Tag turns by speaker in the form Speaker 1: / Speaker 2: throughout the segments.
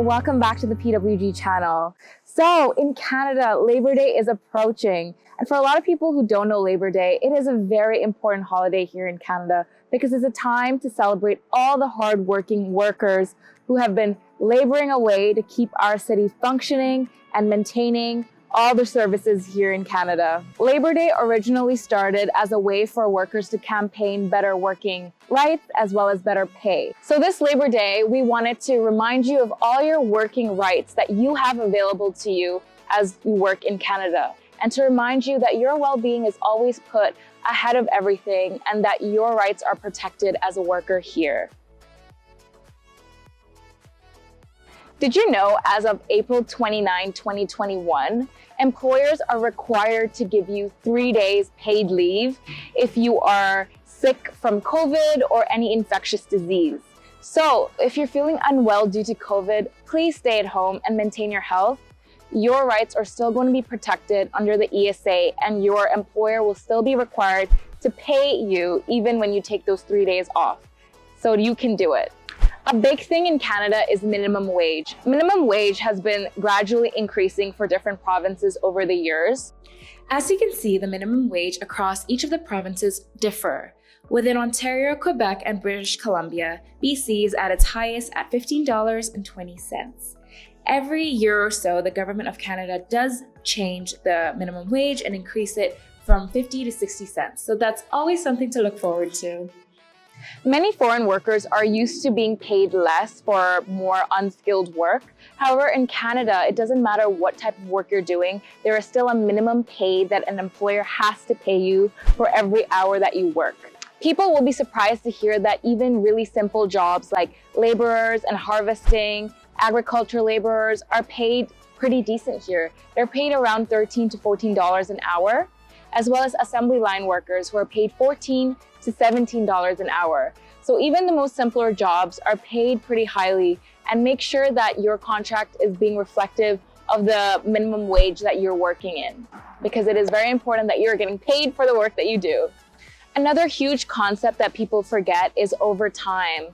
Speaker 1: welcome back to the PWG channel. So in Canada, Labor Day is approaching. And for a lot of people who don't know Labor Day, it is a very important holiday here in Canada because it's a time to celebrate all the hardworking workers who have been laboring away to keep our city functioning and maintaining all the services here in Canada. Labor Day originally started as a way for workers to campaign better working rights as well as better pay. So this Labor Day, we wanted to remind you of all your working rights that you have available to you as you work in Canada, and to remind you that your well-being is always put ahead of everything and that your rights are protected as a worker here. Did you know, as of April 29, 2021, employers are required to give you 3 days paid leave if you are sick from COVID or any infectious disease? So if you're feeling unwell due to COVID, please stay at home and maintain your health. Your rights are still going to be protected under the ESA, and your employer will still be required to pay you even when you take those 3 days off. So you can do it. A big thing in Canada is minimum wage. Minimum wage has been gradually increasing for different provinces over the years.
Speaker 2: As you can see, the minimum wage across each of the provinces differ. Within Ontario, Quebec, and British Columbia, BC is at its highest at $15.20. Every year or so, the Government of Canada does change the minimum wage and increase it from 50 to 60 cents. So that's always something to look forward to.
Speaker 1: Many foreign workers are used to being paid less for more unskilled work. However, in Canada, it doesn't matter what type of work you're doing, there is still a minimum pay that an employer has to pay you for every hour that you work. People will be surprised to hear that even really simple jobs like laborers and harvesting, agriculture laborers are paid pretty decent here. They're paid around $13 to $14 an hour, as well as assembly line workers who are paid $14 to $17 an hour. So even the most simpler jobs are paid pretty highly, and make sure that your contract is being reflective of the minimum wage that you're working in, because it is very important that you're getting paid for the work that you do. Another huge concept that people forget is overtime.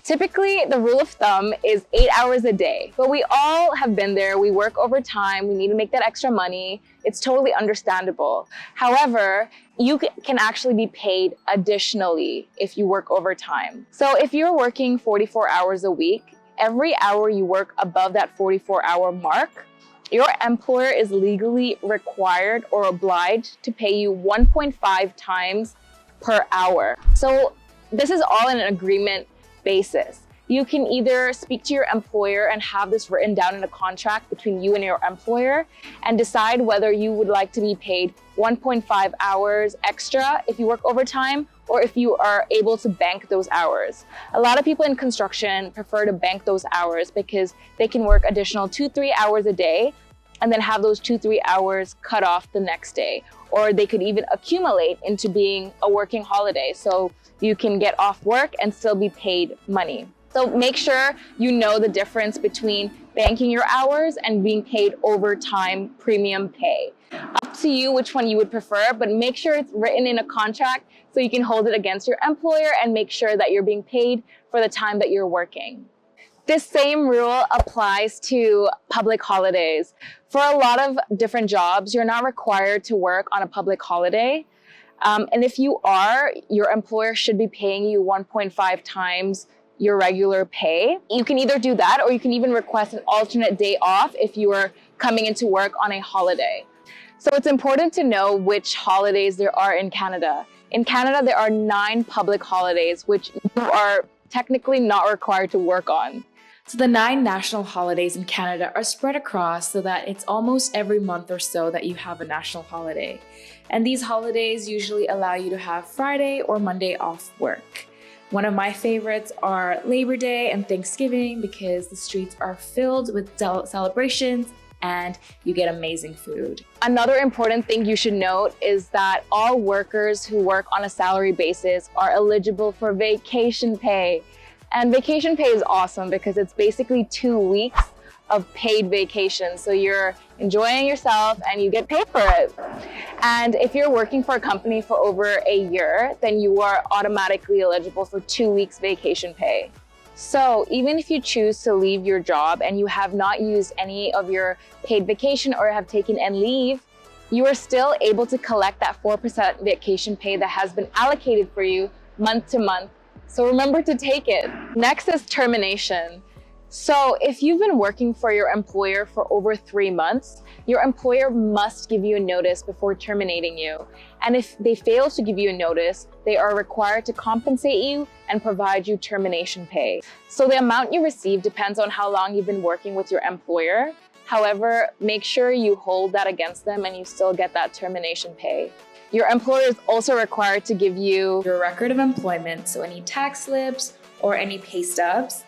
Speaker 1: Typically, the rule of thumb is 8 hours a day, but we all have been there. We work overtime, we need to make that extra money. It's totally understandable. However, you can actually be paid additionally if you work overtime. So if you're working 44 hours a week, every hour you work above that 44-hour mark, your employer is legally required or obliged to pay you 1.5 times per hour. So this is all in an agreement basis. You can either speak to your employer and have this written down in a contract between you and your employer and decide whether you would like to be paid 1.5 hours extra if you work overtime, or if you are able to bank those hours. A lot of people in construction prefer to bank those hours because they can work additional 2-3 hours a day and then have those 2-3 hours cut off the next day. Or they could even accumulate into being a working holiday, so you can get off work and still be paid money. So make sure you know the difference between banking your hours and being paid overtime premium pay. Up to you which one you would prefer, but make sure it's written in a contract so you can hold it against your employer and make sure that you're being paid for the time that you're working. This same rule applies to public holidays. For a lot of different jobs, you're not required to work on a public holiday. And if you are, your employer should be paying you 1.5 times your regular pay. You can either do that, or you can even request an alternate day off if you are coming into work on a holiday. So it's important to know which holidays there are in Canada. In Canada, there are 9 public holidays, which you are technically not required to work on.
Speaker 2: So the 9 national holidays in Canada are spread across so that it's almost every month or so that you have a national holiday. And these holidays usually allow you to have Friday or Monday off work. One of my favorites are Labor Day and Thanksgiving because the streets are filled with celebrations and you get amazing food.
Speaker 1: Another important thing you should note is that all workers who work on a salary basis are eligible for vacation pay. And vacation pay is awesome because it's basically 2 weeks of paid vacation. So you're enjoying yourself and you get paid for it. And if you're working for a company for over a year, then you are automatically eligible for 2 weeks vacation pay. So even if you choose to leave your job and you have not used any of your paid vacation or have taken and leave, you are still able to collect that 4% vacation pay that has been allocated for you month to month. So remember to take it. Next is termination. So if you've been working for your employer for over 3 months, your employer must give you a notice before terminating you. And if they fail to give you a notice, they are required to compensate you and provide you termination pay. So the amount you receive depends on how long you've been working with your employer. However, make sure you hold that against them and you still get that termination pay. Your employer is also required to give you
Speaker 2: Your record of employment, so any tax slips or any pay stubs,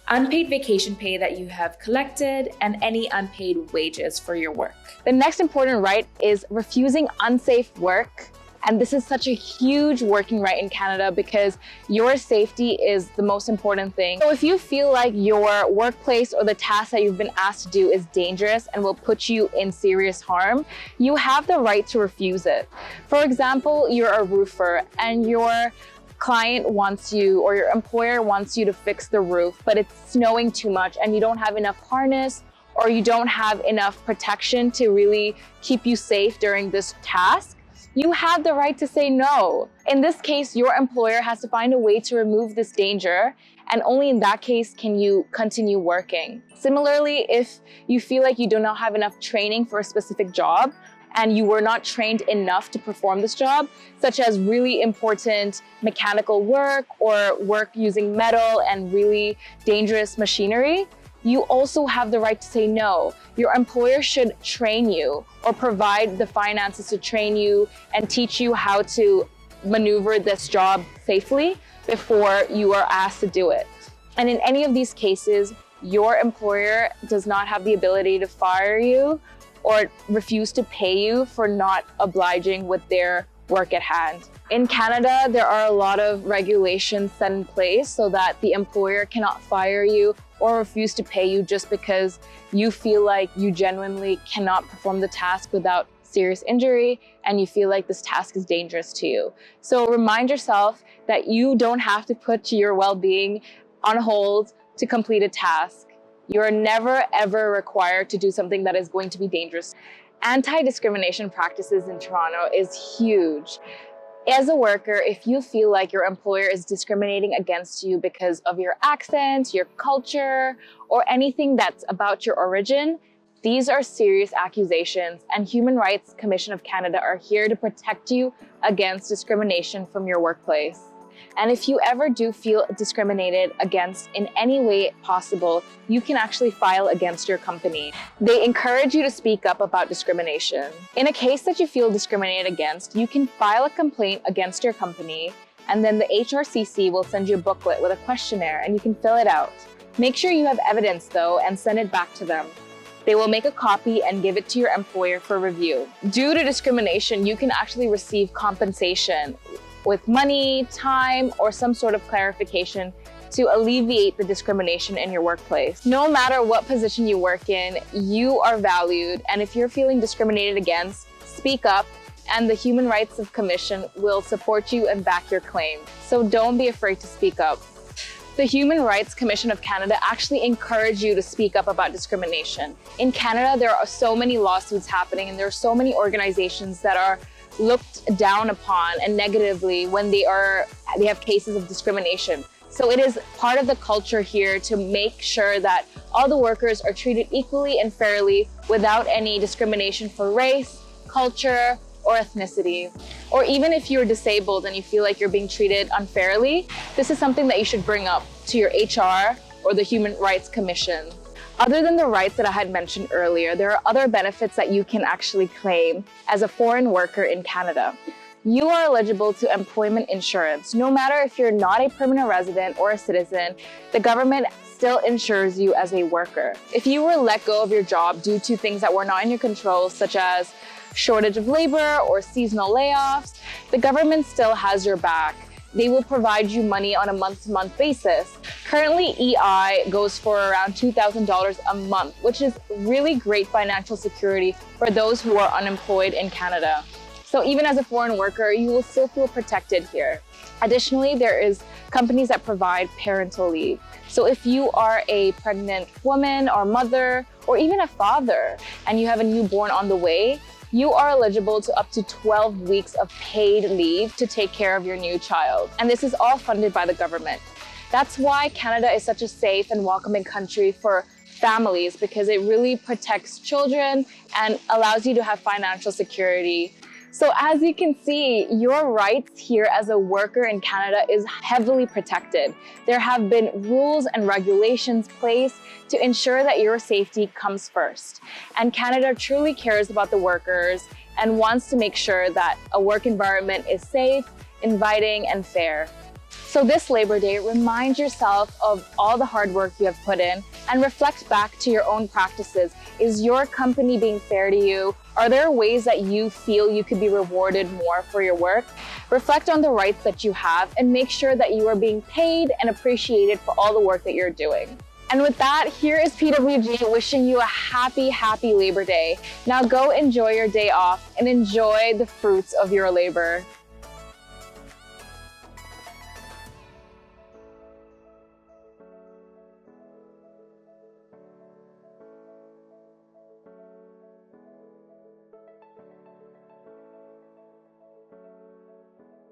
Speaker 2: unpaid vacation pay that you have collected, and any unpaid wages for your work.
Speaker 1: The next important right is refusing unsafe work. And this is such a huge working right in Canada because your safety is the most important thing. So if you feel like your workplace or the task that you've been asked to do is dangerous and will put you in serious harm, you have the right to refuse it. For example, you're a roofer and your client wants you or your employer wants you to fix the roof, but it's snowing too much and you don't have enough harness or you don't have enough protection to really keep you safe during this task. You have the right to say no. In this case, your employer has to find a way to remove this danger, and only in that case can you continue working. Similarly, if you feel like you do not have enough training for a specific job, and you were not trained enough to perform this job, such as really important mechanical work or work using metal and really dangerous machinery, you also have the right to say no. Your employer should train you or provide the finances to train you and teach you how to maneuver this job safely before you are asked to do it. And in any of these cases, your employer does not have the ability to fire you or refuse to pay you for not obliging with their work at hand. In Canada, there are a lot of regulations set in place so that the employer cannot fire you or refuse to pay you just because you feel like you genuinely cannot perform the task without serious injury and you feel like this task is dangerous to you. So remind yourself that you don't have to put your well-being on hold to complete a task. You're never ever required to do something that is going to be dangerous. Anti-discrimination practices in Toronto is huge. As a worker, if you feel like your employer is discriminating against you because of your accent, your culture, or anything that's about your origin, these are serious accusations, and Human Rights Commission of Canada are here to protect you against discrimination from your workplace. And if you ever do feel discriminated against in any way possible, you can actually file against your company. They encourage you to speak up about discrimination. In a case that you feel discriminated against, you can file a complaint against your company, and then the HRCC will send you a booklet with a questionnaire and you can fill it out. Make sure you have evidence though and send it back to them. They will make a copy and give it to your employer for review. Due to discrimination, you can actually receive compensation with money, time, or some sort of clarification to alleviate the discrimination in your workplace. No matter what position you work in, you are valued, and if you're feeling discriminated against, speak up, and the Human Rights Commission will support you and back your claim. So don't be afraid to speak up. The Human Rights Commission of Canada actually encourage you to speak up about discrimination. In Canada, there are so many lawsuits happening, and there are so many organizations that are looked down upon and negatively when they have cases of discrimination. So it is part of the culture here to make sure that all the workers are treated equally and fairly without any discrimination for race, culture, or ethnicity. Or even if you're disabled and you feel like you're being treated unfairly, this is something that you should bring up to your HR or the Human Rights Commission. Other than the rights that I had mentioned earlier, there are other benefits that you can actually claim as a foreign worker in Canada. You are eligible to employment insurance. No matter if you're not a permanent resident or a citizen, the government still insures you as a worker. If you were let go of your job due to things that were not in your control, such as shortage of labor or seasonal layoffs, the government still has your back. They will provide you money on a month-to-month basis. Currently, EI goes for around $2,000 a month, which is really great financial security for those who are unemployed in Canada. So even as a foreign worker, you will still feel protected here. Additionally, there is companies that provide parental leave. So if you are a pregnant woman or mother, or even a father, and you have a newborn on the way, you are eligible to up to 12 weeks of paid leave to take care of your new child. And this is all funded by the government. That's why Canada is such a safe and welcoming country for families, because it really protects children and allows you to have financial security. So as you can see, your rights here as a worker in Canada is heavily protected. There have been rules and regulations placed to ensure that your safety comes first. And Canada truly cares about the workers and wants to make sure that a work environment is safe, inviting, and fair. So this Labor Day, remind yourself of all the hard work you have put in and reflect back to your own practices. Is your company being fair to you? Are there ways that you feel you could be rewarded more for your work? Reflect on the rights that you have and make sure that you are being paid and appreciated for all the work that you're doing. And with that, here is PWG wishing you a happy, happy Labor Day. Now go enjoy your day off and enjoy the fruits of your labor.